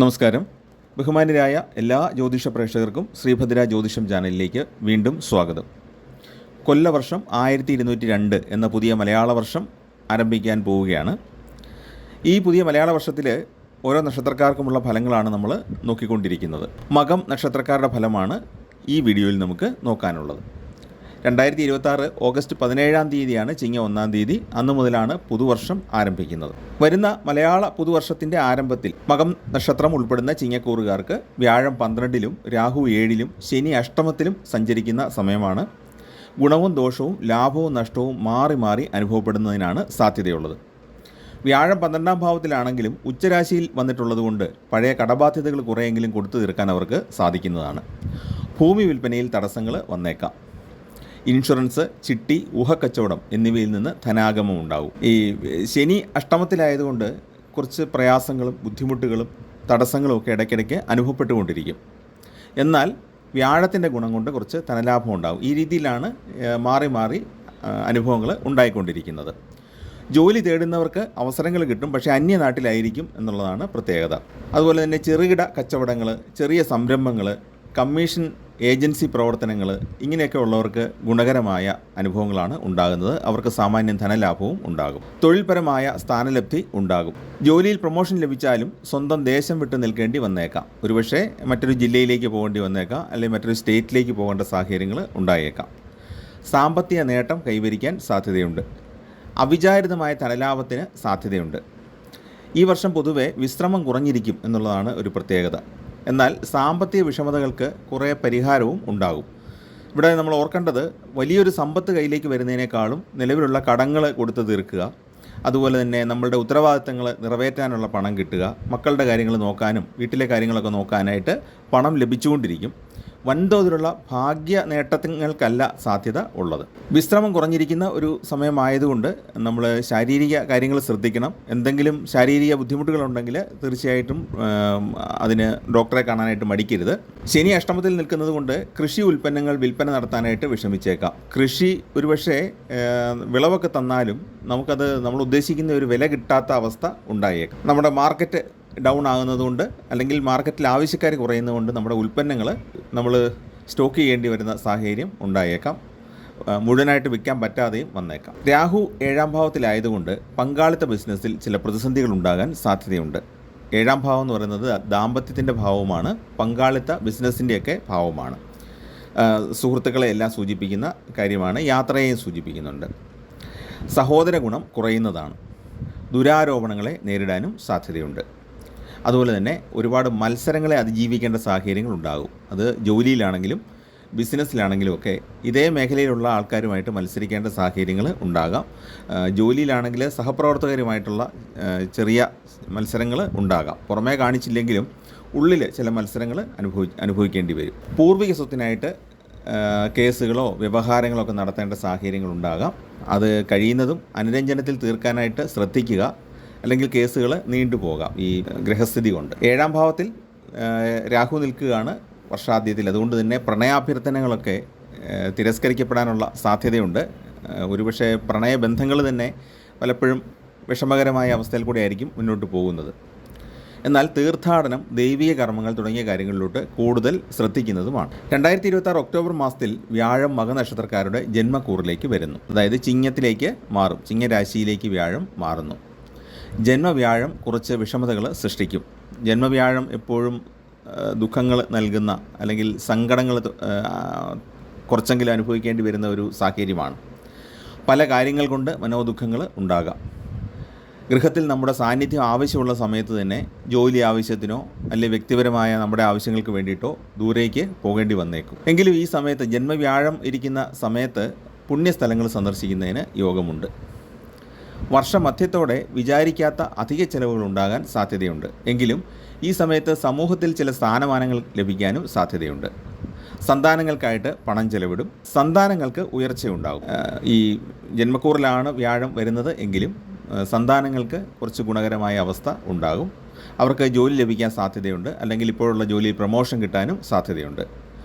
നമസ്കാരം. ബഹുമാന്യരായ എല്ലാ ജ്യോതിഷ പ്രേക്ഷകർക്കും ശ്രീഭദ്ര ജ്യോതിഷം ചാനലിലേക്ക് വീണ്ടും സ്വാഗതം. കൊല്ലവർഷം 1202 എന്ന പുതിയ മലയാള വർഷം ആരംഭിക്കാൻ പോവുകയാണ്. ഈ പുതിയ മലയാള വർഷത്തിൽ ഓരോ നക്ഷത്രക്കാർക്കുമുള്ള ഫലങ്ങളാണ് നമ്മൾ നോക്കിക്കൊണ്ടിരിക്കുന്നത്. മകം നക്ഷത്രക്കാരുടെ ഫലമാണ് ഈ വീഡിയോയിൽ നമുക്ക് നോക്കാനുള്ളത്. 2026 ഓഗസ്റ്റ് 17 തീയതിയാണ് ചിങ്ങ 1 തീയതി. അന്നു മുതലാണ് പുതുവർഷം ആരംഭിക്കുന്നത്. വരുന്ന മലയാള പുതുവർഷത്തിൻ്റെ ആരംഭത്തിൽ മകം നക്ഷത്രം ഉൾപ്പെടുന്ന ചിങ്ങക്കൂറുകാർക്ക് വ്യാഴം 12-ലും രാഹു 7-ലും ശനി അഷ്ടമത്തിലും സഞ്ചരിക്കുന്ന സമയമാണ്. ഗുണവും ദോഷവും ലാഭവും നഷ്ടവും മാറി മാറി അനുഭവപ്പെടുന്നതിനാണ് സാധ്യതയുള്ളത്. വ്യാഴം 12-ാം ഭാവത്തിലാണെങ്കിലും ഉച്ചരാശിയിൽ വന്നിട്ടുള്ളതുകൊണ്ട് പഴയ കടബാധ്യതകൾ കുറേയെങ്കിലും കൊടുത്തു തീർക്കാൻ അവർക്ക് സാധിക്കുന്നതാണ്. ഭൂമി വിൽപ്പനയിൽ തടസ്സങ്ങൾ വന്നേക്കാം. ഇൻഷുറൻസ്, ചിട്ടി, ഊഹക്കച്ചവടം എന്നിവയിൽ നിന്ന് ധനാഗമം ഉണ്ടാകും. ഈ ശനി അഷ്ടമത്തിലായതുകൊണ്ട് കുറച്ച് പ്രയാസങ്ങളും ബുദ്ധിമുട്ടുകളും തടസ്സങ്ങളും ഒക്കെ ഇടയ്ക്കിടയ്ക്ക് അനുഭവപ്പെട്ടുകൊണ്ടിരിക്കും. എന്നാൽ വ്യാഴത്തിൻ്റെ ഗുണം കൊണ്ട് കുറച്ച് ധനലാഭം ഉണ്ടാകും. ഈ രീതിയിലാണ് മാറി മാറി അനുഭവങ്ങൾ ഉണ്ടായിക്കൊണ്ടിരിക്കുന്നത്. ജോലി തേടുന്നവർക്ക് അവസരങ്ങൾ കിട്ടും, പക്ഷേ അന്യനാട്ടിലായിരിക്കും എന്നുള്ളതാണ് പ്രത്യേകത. അതുപോലെ തന്നെ ചെറുകിട കച്ചവടങ്ങൾ, ചെറിയ സംരംഭങ്ങൾ, കമ്മീഷൻ ഏജൻസി പ്രവർത്തനങ്ങൾ ഇങ്ങനെയൊക്കെ ഉള്ളവർക്ക് ഗുണകരമായ അനുഭവങ്ങളാണ് ഉണ്ടാകുന്നത്. അവർക്ക് സാമാന്യം ധനലാഭവും ഉണ്ടാകും. തൊഴിൽപരമായ സ്ഥാനലബ്ധി ഉണ്ടാകും. ജോലിയിൽ പ്രൊമോഷൻ ലഭിച്ചാലും സ്വന്തം ദേശം വിട്ട് നിൽക്കേണ്ടി വന്നേക്കാം. ഒരുപക്ഷെ മറ്റൊരു ജില്ലയിലേക്ക് പോകേണ്ടി വന്നേക്കാം, അല്ലെങ്കിൽ മറ്റൊരു സ്റ്റേറ്റിലേക്ക് പോകേണ്ട സാഹചര്യങ്ങൾ ഉണ്ടായേക്കാം. സാമ്പത്തിക നേട്ടം കൈവരിക്കാൻ സാധ്യതയുണ്ട്. അവിചാരിതമായ ധനലാഭത്തിന് സാധ്യതയുണ്ട്. ഈ വർഷം പൊതുവെ വിശ്രമം കുറഞ്ഞിരിക്കും എന്നുള്ളതാണ് ഒരു പ്രത്യേകത. എന്നാൽ സാമ്പത്തിക വിഷമതകൾക്ക് കുറേ പരിഹാരവും ഉണ്ടാകും. ഇവിടെ നമ്മൾ ഓർക്കേണ്ടത് വലിയൊരു സമ്പത്ത് കയ്യിലേക്ക് വരുന്നതിനേക്കാളും നിലവിലുള്ള കടങ്ങൾ കൊടുത്തു തീർക്കുക, അതുപോലെ തന്നെ നമ്മളുടെ ഉത്തരവാദിത്തങ്ങൾ നിറവേറ്റാനുള്ള പണം കിട്ടുക, മക്കളുടെ കാര്യങ്ങൾ നോക്കാനും വീട്ടിലെ കാര്യങ്ങളൊക്കെ നോക്കാനായിട്ട് പണം ലഭിച്ചുകൊണ്ടിരിക്കും. വൻതോതിലുള്ള ഭാഗ്യ നേട്ടങ്ങൾക്കല്ല സാധ്യത ഉള്ളത്. വിശ്രമം കുറഞ്ഞിരിക്കുന്ന ഒരു സമയമായതുകൊണ്ട് നമ്മൾ ശാരീരിക കാര്യങ്ങൾ ശ്രദ്ധിക്കണം. എന്തെങ്കിലും ശാരീരിക ബുദ്ധിമുട്ടുകളുണ്ടെങ്കിൽ തീർച്ചയായിട്ടും അതിന് ഡോക്ടറെ കാണാനായിട്ട് മടിക്കരുത്. ശനി അഷ്ടമത്തിൽ നിൽക്കുന്നത് കൊണ്ട് കൃഷി ഉൽപ്പന്നങ്ങൾ വിൽപ്പന നടത്താനായിട്ട് വിഷമിച്ചേക്കാം. കൃഷി ഒരുപക്ഷെ വിളവൊക്കെ തന്നാലും നമുക്കത് നമ്മൾ ഉദ്ദേശിക്കുന്ന ഒരു വില കിട്ടാത്ത അവസ്ഥ ഉണ്ടായേക്കാം. നമ്മുടെ മാർക്കറ്റ് ഡൗൺ ആകുന്നതുകൊണ്ട്, അല്ലെങ്കിൽ മാർക്കറ്റിൽ ആവശ്യക്കാർ കുറയുന്നതുകൊണ്ട് നമ്മുടെ ഉൽപ്പന്നങ്ങൾ നമ്മൾ സ്റ്റോക്ക് ചെയ്യേണ്ടി വരുന്ന സാഹചര്യം ഉണ്ടായേക്കാം. മുഴുവനായിട്ട് വിൽക്കാൻ പറ്റാതെയും വന്നേക്കാം. രാഹു 7-ാം ഭാവത്തിലായതുകൊണ്ട് പങ്കാളിത്ത ബിസിനസ്സിൽ ചില പ്രതിസന്ധികൾ ഉണ്ടാകാൻ സാധ്യതയുണ്ട്. 7-ാം ഭാവം എന്ന് പറയുന്നത് ദാമ്പത്യത്തിൻ്റെ ഭാവമാണ്, പങ്കാളിത്ത ബിസിനസ്സിൻ്റെയൊക്കെ ഭാവമാണ്. സുഹൃത്തുക്കളെ എല്ലാം സൂചിപ്പിക്കുന്ന കാര്യമാണ്. യാത്രയെയും സൂചിപ്പിക്കുന്നുണ്ട്. സഹോദര ഗുണം കുറയുന്നതാണ്. ദുരാരോപണങ്ങളെ നേരിടാനും സാധ്യതയുണ്ട്. അതുപോലെ തന്നെ ഒരുപാട് മത്സരങ്ങളെ അതിജീവിക്കേണ്ട സാഹചര്യങ്ങൾ ഉണ്ടാകും. അത് ജോലിയിലാണെങ്കിലും ബിസിനസ്സിലാണെങ്കിലും ഒക്കെ ഇതേ മേഖലയിലുള്ള ആൾക്കാരുമായിട്ട് മത്സരിക്കേണ്ട സാഹചര്യങ്ങൾ ഉണ്ടാകാം. ജോലിയിലാണെങ്കിൽ സഹപ്രവർത്തകരുമായിട്ടുള്ള ചെറിയ മത്സരങ്ങൾ ഉണ്ടാകാം. പുറമേ കാണിച്ചില്ലെങ്കിലും ഉള്ളിൽ ചില മത്സരങ്ങൾ അനുഭവിക്കേണ്ടി വരും. പൂർവിക സ്വത്തിനായിട്ട് കേസുകളോ വ്യവഹാരങ്ങളോ ഒക്കെ നടത്തേണ്ട സാഹചര്യങ്ങളുണ്ടാകാം. അത് കഴിയുന്നതും അനുരഞ്ജനത്തിൽ തീർക്കാനായിട്ട് ശ്രദ്ധിക്കുക, അല്ലെങ്കിൽ കേസുകൾ നീണ്ടുപോകാം ഈ ഗ്രഹസ്ഥിതി കൊണ്ട്. 7-ാം ഭാവത്തിൽ രാഹു നിൽക്കുകയാണ് വർഷാദ്യത്തിൽ. അതുകൊണ്ട് തന്നെ പ്രണയാഭ്യർത്ഥനകളൊക്കെ തിരസ്കരിക്കപ്പെടാനുള്ള സാധ്യതയുണ്ട്. ഒരുപക്ഷെ പ്രണയബന്ധങ്ങൾ തന്നെ പലപ്പോഴും വിഷമകരമായ അവസ്ഥയിൽ കൂടെ ആയിരിക്കും മുന്നോട്ട് പോകുന്നത്. എന്നാൽ തീർത്ഥാടനം, ദൈവിക കർമ്മങ്ങൾ തുടങ്ങിയ കാര്യങ്ങളിലോട്ട് കൂടുതൽ ശ്രദ്ധിക്കുന്നതുമാണ്. 2026 ഒക്ടോബർ മാസത്തിൽ വ്യാഴം മകനക്ഷത്രക്കാരുടെ ജന്മക്കൂറിലേക്ക് വരുന്നു. അതായത് ചിങ്ങത്തിലേക്ക് മാറും. ചിങ്ങരാശിയിലേക്ക് വ്യാഴം മാറുന്നു. ജന്മവ്യാഴം കുറച്ച് വിഷമതകൾ സൃഷ്ടിക്കും. ജന്മവ്യാഴം എപ്പോഴും ദുഃഖങ്ങൾ നൽകുന്ന, അല്ലെങ്കിൽ സങ്കടങ്ങൾ കുറച്ചെങ്കിലും അനുഭവിക്കേണ്ടി വരുന്ന ഒരു സാഹചര്യമാണ്. പല കാര്യങ്ങൾ കൊണ്ട് മനോദുഃഖങ്ങൾ ഉണ്ടാകാം. ഗൃഹത്തിൽ നമ്മുടെ സാന്നിധ്യം ആവശ്യമുള്ള സമയത്ത് തന്നെ ജോലി ആവശ്യത്തിനോ അല്ലെങ്കിൽ വ്യക്തിപരമായ നമ്മുടെ ആവശ്യങ്ങൾക്ക് വേണ്ടിയിട്ടോ ദൂരേക്ക് പോകേണ്ടി വന്നേക്കും. എങ്കിലും ഈ സമയത്ത്, ജന്മവ്യാഴം ഇരിക്കുന്ന സമയത്ത്, പുണ്യസ്ഥലങ്ങൾ സന്ദർശിക്കുന്നതിന് യോഗമുണ്ട്. വർഷമധ്യത്തോടെ വിചാരിക്കാത്ത അധിക ചെലവുകൾ ഉണ്ടാകാൻ സാധ്യതയുണ്ട്. എങ്കിലും ഈ സമയത്ത് സമൂഹത്തിൽ ചില സ്ഥാനമാനങ്ങൾ ലഭിക്കാനും സാധ്യതയുണ്ട്. സന്താനങ്ങൾക്കായിട്ട് പണം ചെലവിടും. സന്താനങ്ങൾക്ക് ഉയർച്ചയുണ്ടാകും. ഈ ജന്മക്കൂറിലാണ് വ്യാഴം വരുന്നത് എങ്കിലും സന്താനങ്ങൾക്ക് കുറച്ച് ഗുണകരമായ അവസ്ഥ ഉണ്ടാകും. അവർക്ക് ജോലി ലഭിക്കാൻ സാധ്യതയുണ്ട്, അല്ലെങ്കിൽ ഇപ്പോഴുള്ള ജോലിയിൽ പ്രൊമോഷൻ കിട്ടാനും സാധ്യതയുണ്ട്.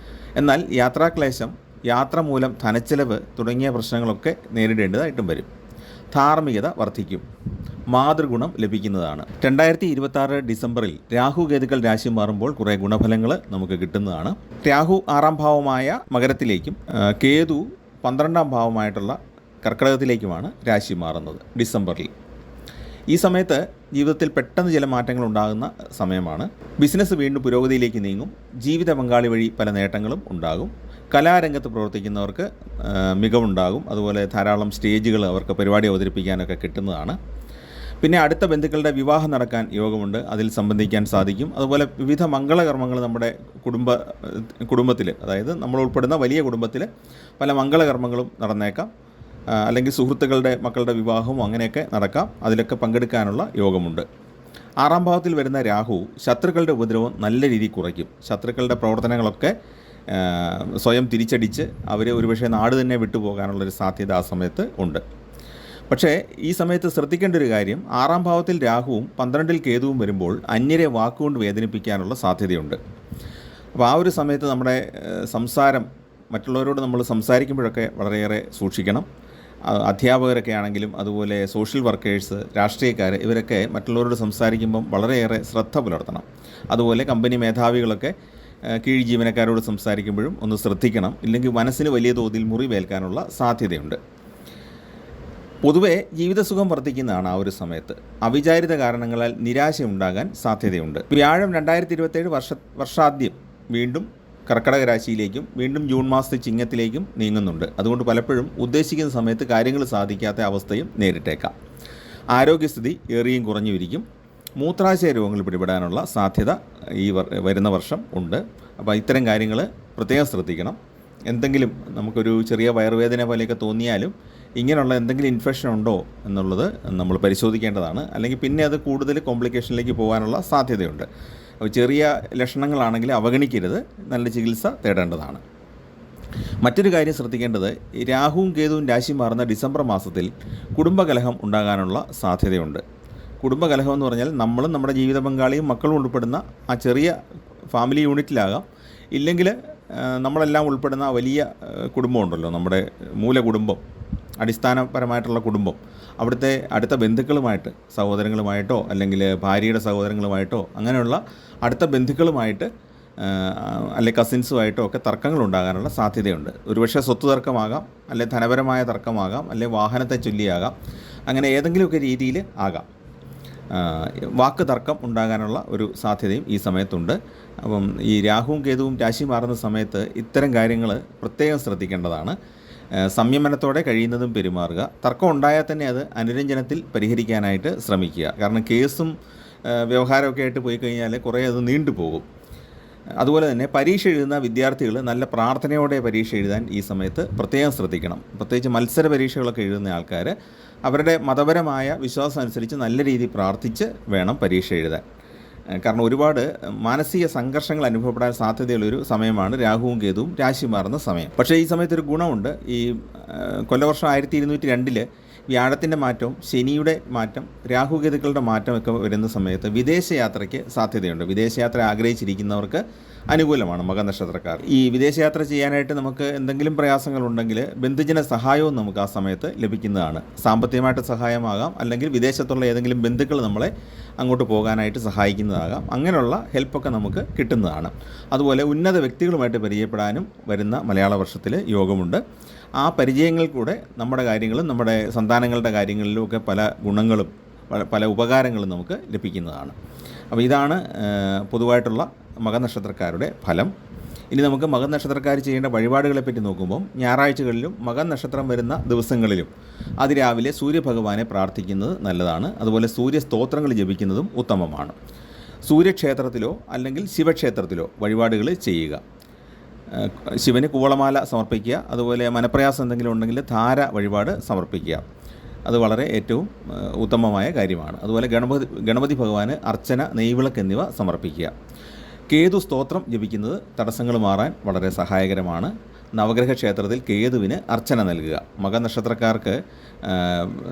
എന്നാൽ യാത്രാക്ലേശം, യാത്ര മൂലം ധനച്ചെലവ് തുടങ്ങിയ പ്രശ്നങ്ങളൊക്കെ നേരിടേണ്ടതായിട്ടും വരും. ധാർമ്മികത വർദ്ധിക്കും. മാതൃഗുണം ലഭിക്കുന്നതാണ്. 2026 ഡിസംബറിൽ രാഹു കേതുക്കൾ രാശി മാറുമ്പോൾ കുറേ ഗുണഫലങ്ങൾ നമുക്ക് കിട്ടുന്നതാണ്. രാഹു 6ാം ഭാവമായ മകരത്തിലേക്കും കേതു 12ാം ഭാവമായിട്ടുള്ള കർക്കിടകത്തിലേക്കുമാണ് രാശി മാറുന്നത് ഡിസംബറിൽ. ഈ സമയത്ത് ജീവിതത്തിൽ പെട്ടെന്ന് ചില മാറ്റങ്ങൾ ഉണ്ടാകുന്ന സമയമാണ്. ബിസിനസ് വീണ്ടും പുരോഗതിയിലേക്ക് നീങ്ങും. ജീവിത പങ്കാളി വഴി പല നേട്ടങ്ങളും ഉണ്ടാകും. കലാരംഗത്ത് പ്രവർത്തിക്കുന്നവർക്ക് മികവുണ്ടാകും. അതുപോലെ ധാരാളം സ്റ്റേജുകൾ അവർക്ക് പരിപാടി അവതരിപ്പിക്കാനൊക്കെ കിട്ടുന്നതാണ്. പിന്നെ അടുത്ത ബന്ധുക്കളുടെ വിവാഹം നടക്കാൻ യോഗമുണ്ട്, അതിൽ സംബന്ധിക്കാൻ സാധിക്കും. അതുപോലെ വിവിധ മംഗളകർമ്മങ്ങൾ നമ്മുടെ കുടുംബത്തിൽ, അതായത് നമ്മൾ ഉൾപ്പെടുന്ന വലിയ കുടുംബത്തിൽ പല മംഗളകർമ്മങ്ങളും നടന്നേക്കാം. അല്ലെങ്കിൽ സുഹൃത്തുക്കളുടെ മക്കളുടെ വിവാഹവും അങ്ങനെയൊക്കെ നടക്കാം. അതിലൊക്കെ പങ്കെടുക്കാനുള്ള യോഗമുണ്ട്. 6ാം ഭാവത്തിൽ വരുന്ന രാഹു ശത്രുക്കളുടെ ഉപദ്രവം നല്ല രീതിയിൽ കുറയ്ക്കും. ശത്രുക്കളുടെ പ്രവർത്തനങ്ങളൊക്കെ സ്വയം തിരിച്ചടിച്ച് അവർ ഒരുപക്ഷെ നാട് തന്നെ വിട്ടുപോകാനുള്ളൊരു സാധ്യത ആ സമയത്ത് ഉണ്ട്. പക്ഷേ ഈ സമയത്ത് ശ്രദ്ധിക്കേണ്ട ഒരു കാര്യം, 6ാം ഭാവത്തിൽ രാഹുവും 12ൽ കേതുവും വരുമ്പോൾ അന്യരെ വാക്കുകൊണ്ട് വേദനിപ്പിക്കാനുള്ള സാധ്യതയുണ്ട്. അപ്പോൾ ആ ഒരു സമയത്ത് നമ്മുടെ സംസാരം, മറ്റുള്ളവരോട് നമ്മൾ സംസാരിക്കുമ്പോഴൊക്കെ വളരെയേറെ സൂക്ഷിക്കണം. അധ്യാപകരൊക്കെ ആണെങ്കിലും അതുപോലെ സോഷ്യൽ വർക്കേഴ്സ്, രാഷ്ട്രീയക്കാർ, ഇവരൊക്കെ മറ്റുള്ളവരോട് സംസാരിക്കുമ്പം വളരെയേറെ ശ്രദ്ധ പുലർത്തണം. അതുപോലെ കമ്പനി മേധാവികളൊക്കെ കീഴ് ജീവനക്കാരോട് സംസാരിക്കുമ്പോഴും ഒന്ന് ശ്രദ്ധിക്കണം. ഇല്ലെങ്കിൽ മനസ്സിന് വലിയ തോതിൽ മുറിവേൽക്കാനുള്ള സാധ്യതയുണ്ട്. പൊതുവെ ജീവിതസുഖം വർദ്ധിക്കുന്നതാണ് ആ ഒരു സമയത്ത്. അവിചാരിത കാരണങ്ങളാൽ നിരാശ ഉണ്ടാകാൻ സാധ്യതയുണ്ട്. വ്യാഴം 2027 വർഷാദ്യം വീണ്ടും കർക്കിടക രാശിയിലേക്കും വീണ്ടും ജൂൺ മാസത്തെ ചിങ്ങത്തിലേക്കും നീങ്ങുന്നുണ്ട്. അതുകൊണ്ട് പലപ്പോഴും ഉദ്ദേശിക്കുന്ന സമയത്ത് കാര്യങ്ങൾ സാധിക്കാത്ത അവസ്ഥയും നേരിട്ടേക്കാം. ആരോഗ്യസ്ഥിതി ഏറിയും കുറഞ്ഞുമിരിക്കും. മൂത്രാശയ രോഗങ്ങൾ പിടിപെടാനുള്ള സാധ്യത ഈ വരുന്ന വർഷം ഉണ്ട്. അപ്പോൾ ഇത്തരം കാര്യങ്ങൾ പ്രത്യേകം ശ്രദ്ധിക്കണം. എന്തെങ്കിലും നമുക്കൊരു ചെറിയ വയറുവേദന പോലെയൊക്കെ തോന്നിയാലും ഇങ്ങനെയുള്ള എന്തെങ്കിലും ഇൻഫെക്ഷൻ ഉണ്ടോ എന്നുള്ളത് നമ്മൾ പരിശോധിക്കേണ്ടതാണ്. അല്ലെങ്കിൽ പിന്നെ അത് കൂടുതൽ കോംപ്ലിക്കേഷനിലേക്ക് പോകാനുള്ള സാധ്യതയുണ്ട്. ചെറിയ ലക്ഷണങ്ങളാണെങ്കിൽ അവഗണിക്കരുത്, നല്ല ചികിത്സ തേടേണ്ടതാണ്. മറ്റൊരു കാര്യം ശ്രദ്ധിക്കേണ്ടത്, രാഹുവും കേതുവും രാശി മാറുന്ന ഡിസംബർ മാസത്തിൽ കുടുംബകലഹം ഉണ്ടാകാനുള്ള സാധ്യതയുണ്ട്. കുടുംബകലഹം എന്ന് പറഞ്ഞാൽ നമ്മളും നമ്മുടെ ജീവിത പങ്കാളിയും മക്കളും ഉൾപ്പെടുന്ന ആ ചെറിയ ഫാമിലി യൂണിറ്റിലാകാം, ഇല്ലെങ്കിൽ നമ്മളെല്ലാം ഉൾപ്പെടുന്ന വലിയ കുടുംബമുണ്ടല്ലോ, നമ്മുടെ മൂലകുടുംബം, അടിസ്ഥാനപരമായിട്ടുള്ള കുടുംബം, അവിടുത്തെ അടുത്ത ബന്ധുക്കളുമായിട്ട്, സഹോദരങ്ങളുമായിട്ടോ അല്ലെങ്കിൽ ഭാര്യയുടെ സഹോദരങ്ങളുമായിട്ടോ അങ്ങനെയുള്ള അടുത്ത ബന്ധുക്കളുമായിട്ട് അല്ലെങ്കിൽ കസിൻസുമായിട്ടോ ഒക്കെ തർക്കങ്ങൾ ഉണ്ടാകാനുള്ള സാധ്യതയുണ്ട്. ഒരുപക്ഷെ സ്വത്ത് തർക്കമാകാം, അല്ലെങ്കിൽ ധനപരമായ തർക്കമാകാം, അല്ലെങ്കിൽ വാഹനത്തെ ചൊല്ലിയാകാം. അങ്ങനെ ഏതെങ്കിലുമൊക്കെ രീതിയിൽ ആകാം. വാക്ക് തർക്കം ഉണ്ടാകാനുള്ള ഒരു സാധ്യതയും ഈ സമയത്തുണ്ട്. അപ്പം ഈ രാഹുവും കേതുവും രാശി മാറുന്ന സമയത്ത് ഇത്തരം കാര്യങ്ങൾ പ്രത്യേകം ശ്രദ്ധിക്കേണ്ടതാണ്. സംയമനത്തോടെ കഴിയുന്നതും പെരുമാറുക. തർക്കം ഉണ്ടായാൽ തന്നെ അത് അനുരഞ്ജനത്തിൽ പരിഹരിക്കാനായിട്ട് ശ്രമിക്കുക. കാരണം കേസും വ്യവഹാരമൊക്കെ ആയിട്ട് പോയി കഴിഞ്ഞാൽ കുറേ അത് നീണ്ടുപോകും. അതുപോലെ തന്നെ പരീക്ഷ എഴുതുന്ന വിദ്യാർത്ഥികൾ നല്ല പ്രാർത്ഥനയോടെ പരീക്ഷ എഴുതാൻ ഈ സമയത്ത് പ്രത്യേകം ശ്രദ്ധിക്കണം. പ്രത്യേകിച്ച് മത്സര പരീക്ഷകളൊക്കെ എഴുതുന്ന ആൾക്കാർ അവരുടെ മതപരമായ വിശ്വാസം അനുസരിച്ച് നല്ല രീതിയിൽ പ്രാർത്ഥിച്ച് വേണം പരീക്ഷ എഴുതാൻ. കാരണം ഒരുപാട് മാനസിക സംഘർഷങ്ങൾ അനുഭവപ്പെടാൻ സാധ്യതയുള്ളൊരു സമയമാണ് രാഹുവും കേതുവും രാശി മാറുന്ന സമയം. പക്ഷേ ഈ സമയത്തൊരു ഗുണമുണ്ട്. ഈ കൊല്ലവർഷം 1202 വ്യാഴത്തിൻ്റെ മാറ്റവും ശനിയുടെ മാറ്റം, രാഹുകേതുക്കളുടെ മാറ്റമൊക്കെ വരുന്ന സമയത്ത് വിദേശയാത്രയ്ക്ക് സാധ്യതയുണ്ട്. വിദേശയാത്ര ആഗ്രഹിച്ചിരിക്കുന്നവർക്ക് അനുകൂലമാണ് മകനക്ഷത്രക്കാർ. ഈ വിദേശയാത്ര ചെയ്യാനായിട്ട് നമുക്ക് എന്തെങ്കിലും പ്രയാസങ്ങളുണ്ടെങ്കിൽ ബന്ധുജന സഹായവും നമുക്ക് ആ സമയത്ത് ലഭിക്കുന്നതാണ്. സാമ്പത്തികമായിട്ട് സഹായമാകാം, അല്ലെങ്കിൽ വിദേശത്തുള്ള ഏതെങ്കിലും ബന്ധുക്കൾ നമ്മളെ അങ്ങോട്ട് പോകാനായിട്ട് സഹായിക്കുന്നതാകാം. അങ്ങനെയുള്ള ഹെൽപ്പൊക്കെ നമുക്ക് കിട്ടുന്നതാണ്. അതുപോലെ ഉന്നത വ്യക്തികളുമായിട്ട് പരിചയപ്പെടാനും വരുന്ന മലയാള വർഷത്തിൽ യോഗമുണ്ട്. ആ പരിചയങ്ങൾ കൂടെ നമ്മുടെ കാര്യങ്ങളും നമ്മുടെ സന്താനങ്ങളുടെ കാര്യങ്ങളിലും ഒക്കെ പല ഗുണങ്ങളും പല ഉപകാരങ്ങളും നമുക്ക് ലഭിക്കുന്നതാണ്. അപ്പോൾ ഇതാണ് പൊതുവായിട്ടുള്ള മകനക്ഷത്രക്കാരുടെ ഫലം. ഇനി നമുക്ക് മകനക്ഷത്രക്കാർ ചെയ്യേണ്ട വഴിപാടുകളെപ്പറ്റി നോക്കുമ്പം ഞായറാഴ്ചകളിലും മകനക്ഷത്രം വരുന്ന ദിവസങ്ങളിലും അതിരാവിലെ സൂര്യഭഗവാനെ പ്രാർത്ഥിക്കുന്നത് നല്ലതാണ്. അതുപോലെ സൂര്യസ്തോത്രങ്ങൾ ജപിക്കുന്നതും ഉത്തമമാണ്. സൂര്യക്ഷേത്രത്തിലോ അല്ലെങ്കിൽ ശിവക്ഷേത്രത്തിലോ വഴിപാടുകൾ ചെയ്യുക. ശിവന് കൂവളമാല സമർപ്പിക്കുക. അതുപോലെ മനപ്രയാസം എന്തെങ്കിലും ഉണ്ടെങ്കിൽ ധാര വഴിപാട് സമർപ്പിക്കുക. അത് വളരെ ഏറ്റവും ഉത്തമമായ കാര്യമാണ്. അതുപോലെ ഗണപതി ഭഗവാന് അർച്ചന, നെയ്വിളക്ക് എന്നിവ സമർപ്പിക്കുക. കേതു സ്തോത്രം ജപിക്കുന്നത് തടസ്സങ്ങൾ മാറാൻ വളരെ സഹായകരമാണ്. നവഗ്രഹ ക്ഷേത്രത്തിൽ കേതുവിന് അർച്ചന നൽകുക. മകനക്ഷത്രക്കാർക്ക്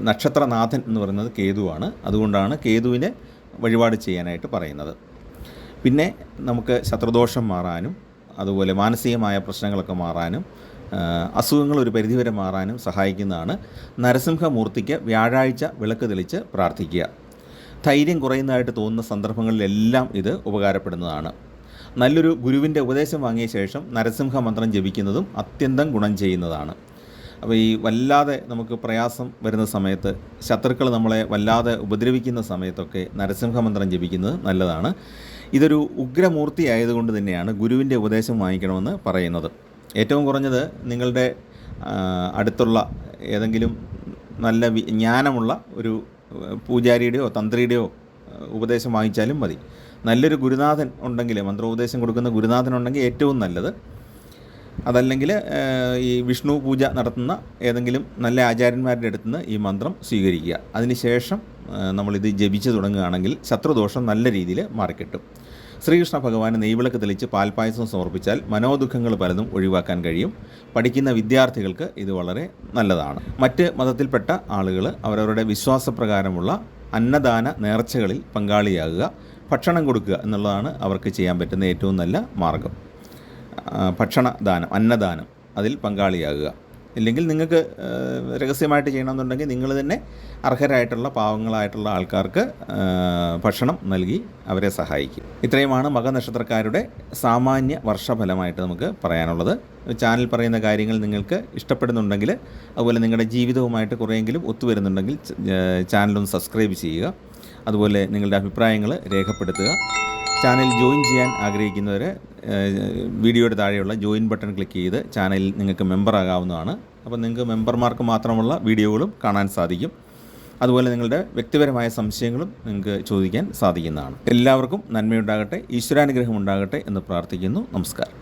നക്ഷത്രനാഥൻ എന്ന് പറയുന്നത് കേതുവാണ്. അതുകൊണ്ടാണ് കേതുവിനെ വഴിപാട് ചെയ്യാനായിട്ട് പറയുന്നത്. പിന്നെ നമുക്ക് ശത്രുദോഷം മാറാനും അതുപോലെ മാനസികമായ പ്രശ്നങ്ങളൊക്കെ മാറാനും അസുഖങ്ങൾ ഒരു പരിധിവരെ മാറാനും സഹായിക്കുന്നതാണ്. നരസിംഹമൂർത്തിക്ക് വ്യാഴാഴ്ച വിളക്ക് തെളിച്ച് പ്രാർത്ഥിക്കുക. ധൈര്യം കുറയുന്നതായിട്ട് തോന്നുന്ന സന്ദർഭങ്ങളിലെല്ലാം ഇത് ഉപകാരപ്പെടുന്നതാണ്. നല്ലൊരു ഗുരുവിൻ്റെ ഉപദേശം വാങ്ങിയ ശേഷം നരസിംഹ മന്ത്രം ജപിക്കുന്നതും അത്യന്തം ഗുണം ചെയ്യുന്നതാണ്. അപ്പോൾ ഈ വല്ലാതെ നമുക്ക് പ്രയാസം വരുന്ന സമയത്ത്, ശത്രുക്കൾ നമ്മളെ വല്ലാതെ ഉപദ്രവിക്കുന്ന സമയത്തൊക്കെ നരസിംഹമന്ത്രം ജപിക്കുന്നത് നല്ലതാണ്. ഇതൊരു ഉഗ്രമൂർത്തി ആയതുകൊണ്ട് തന്നെയാണ് ഗുരുവിൻ്റെ ഉപദേശം വാങ്ങിക്കണമെന്ന് പറയുന്നത്. ഏറ്റവും കുറഞ്ഞത് നിങ്ങളുടെ അടുത്തുള്ള ഏതെങ്കിലും നല്ല ജ്ഞാനമുള്ള ഒരു പൂജാരിയുടെയോ തന്ത്രിയുടെയോ ഉപദേശം വാങ്ങിച്ചാലും മതി. നല്ലൊരു ഗുരുനാഥൻ ഉണ്ടെങ്കിൽ, മന്ത്രോപദേശം കൊടുക്കുന്ന ഗുരുനാഥൻ ഉണ്ടെങ്കിൽ ഏറ്റവും നല്ലത്. അതല്ലെങ്കിൽ ഈ വിഷ്ണു പൂജ നടത്തുന്ന ഏതെങ്കിലും നല്ല ആചാര്യന്മാരുടെ അടുത്ത് നിന്ന് ഈ മന്ത്രം സ്വീകരിക്കുക. അതിനുശേഷം നമ്മളിത് ജപിച്ച് തുടങ്ങുകയാണെങ്കിൽ ശത്രുദോഷം നല്ല രീതിയിൽ മാറിക്കിട്ടും. ശ്രീകൃഷ്ണ ഭഗവാന് നെയ്വിളക്ക് തെളിച്ച് പാൽപ്പായസം സമർപ്പിച്ചാൽ മനോദുഃഖങ്ങൾ പലതും ഒഴിവാക്കാൻ കഴിയും. പഠിക്കുന്ന വിദ്യാർത്ഥികൾക്ക് ഇത് വളരെ നല്ലതാണ്. മറ്റ് മതത്തിൽപ്പെട്ട ആളുകൾ അവരവരുടെ വിശ്വാസപ്രകാരമുള്ള അന്നദാന നേർച്ചകളിൽ പങ്കാളിയാകുക, ഭക്ഷണം കൊടുക്കുക എന്നുള്ളതാണ് അവർക്ക് ചെയ്യാൻ പറ്റുന്ന ഏറ്റവും നല്ല മാർഗം. ഭക്ഷണദാനം, അന്നദാനം, അതിൽ പങ്കാളിയാകുക. ഇല്ലെങ്കിൽ നിങ്ങൾക്ക് രഹസ്യമായിട്ട് ചെയ്യണമെന്നുണ്ടെങ്കിൽ നിങ്ങൾ തന്നെ അർഹരായിട്ടുള്ള പാവങ്ങളായിട്ടുള്ള ആൾക്കാർക്ക് ഭക്ഷണം നൽകി അവരെ സഹായിക്കും. ഇത്രയുമാണ് മകനക്ഷത്രക്കാരുടെ സാമാന്യ വർഷഫലമായിട്ട് നമുക്ക് പറയാനുള്ളത്. ചാനൽ പറയുന്ന കാര്യങ്ങൾ നിങ്ങൾക്ക് ഇഷ്ടപ്പെടുന്നുണ്ടെങ്കിൽ, അതുപോലെ നിങ്ങളുടെ ജീവിതവുമായിട്ട് കുറേയെങ്കിലും ഒത്തുവരുന്നുണ്ടെങ്കിൽ ചാനലൊന്ന് സബ്സ്ക്രൈബ് ചെയ്യുക. അതുപോലെ നിങ്ങളുടെ അഭിപ്രായങ്ങൾ രേഖപ്പെടുത്തുക. ചാനൽ ജോയിൻ ചെയ്യാൻ ആഗ്രഹിക്കുന്നവർ വീഡിയോയുടെ താഴെയുള്ള ജോയിൻ ബട്ടൺ ക്ലിക്ക് ചെയ്ത് ചാനലിൽ നിങ്ങൾക്ക് മെമ്പറാകാവുന്നതാണ്. അപ്പോൾ നിങ്ങൾക്ക് മെമ്പർമാർക്ക് മാത്രമുള്ള വീഡിയോകളും കാണാൻ സാധിക്കും. അതുപോലെ നിങ്ങളുടെ വ്യക്തിപരമായ സംശയങ്ങളും നിങ്ങൾക്ക് ചോദിക്കാൻ സാധിക്കുന്നതാണ്. എല്ലാവർക്കും നന്മയുണ്ടാകട്ടെ, ഈശ്വരാനുഗ്രഹം ഉണ്ടാകട്ടെ എന്ന് പ്രാർത്ഥിക്കുന്നു. നമസ്കാരം.